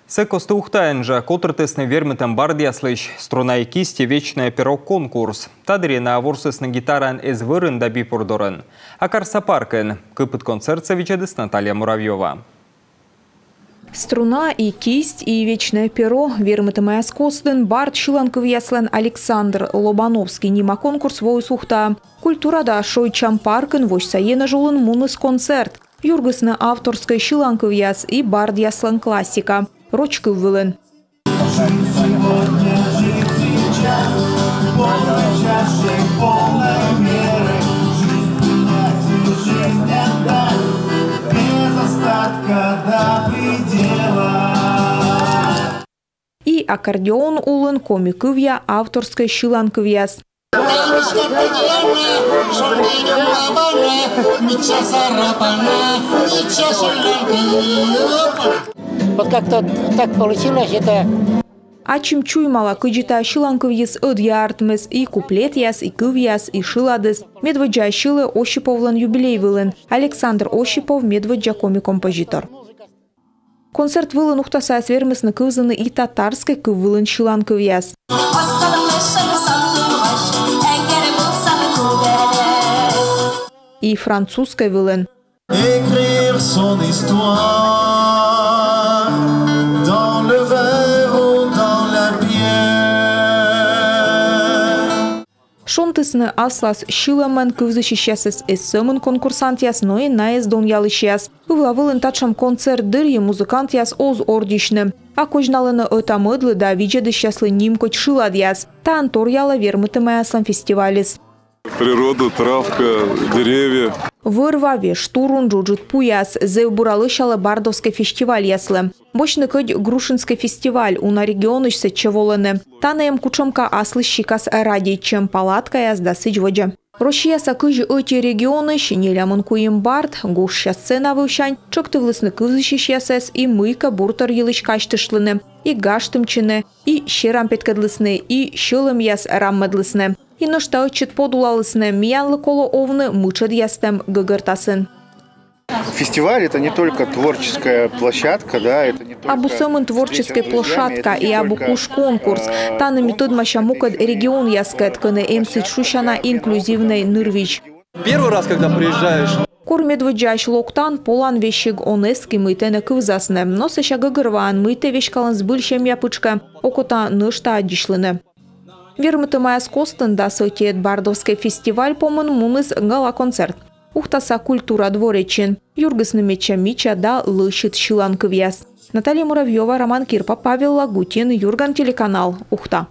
Секосты ухтаянжа котртесны вермитам бардияслыш, струна и кисти вечная перо конкурс. Тадрина ворсысны гитаран из вырын да бипурдорын. Акарса паркен, кыпыт концерт совечедыс Наталья Муравьева. Струна и кисть и вечное перо вермитам аскостын бард шиланкывьяслен Александр Лобановский нима конкурс войс ухта. Культура да шойчам паркен вось саена жолын муныс концерт. Юргысны авторской шиланкывьяс и бардияслен классика. Рочкы вылен. И аккордеон улын комикывья авторской шиланкывьяс. Вот как-то так получилось, это... А чем чуймала кыджита шиланкывьяс ödьяртмес и куплет яс, и кывьяс, и шиладес. Медведжа шилы Ощиповлан юбилей вылен. Александр Ощипов медведжа коми-композитор. Концерт вылен ухтаса свермесны кывзаны и татарской кывылен шиланкывьяс. И французской вылен. Шонтысны аслас шиламан кывзащищасыз эссэмэн конкурсант яс, но и наез дон ялыщас. Вылавылын тачам концерт дырье музыкант яс оз ордишны. А кожналыны öтамыдлы да виджедыщаслы нимкоч шилад яс. Та антор яла вермытымы аслан фестивалис. Природа, травка, деревья. Вырваве штурун джуджит пуяс, зэвбуралышала бардовский фестиваль яслы. Бочны кыдь Грушинский фестиваль уна регионышся чеволены. Танаем кучамка аслы щикас ради, чем палатка язда сыджводжа. Рощияса кыжи эти регионы щенелямын куим бард, гушща сцена вывщань, чокты влысны кывзыщищясэс и мыйка буртар елыч качтышлыны, и гаштымчыны, и щерампеткадлысны, и щылым яс раммадлысны. И на что чет подулалысны миянлы коло овны мычад ястем гагартасын. Фестиваль – это не только творческая площадка, да, это не только... Абусамын творческой площадка и абукуш конкурс. Таны метод мащамукад регион яскет, кыны эмсит шущана инклюзивный нырвич. Первый раз, когда приезжаешь... Кор медведжаш локтан полан вещиг онески мытене кывзасны, но саща гагырван мыте вещкалан сбыльщем япычка, окота нышта одишлыны. Вермытым аскостын да сотиет бардовский фестиваль помын муныс гала-концерт. Ухтаса культура дворечен. Юргысны меча мича да лыщит шиланкывьяс. Наталья Муравьева, Роман Кирпа, Павел Лагутин, Юрган, телеканал Ухта.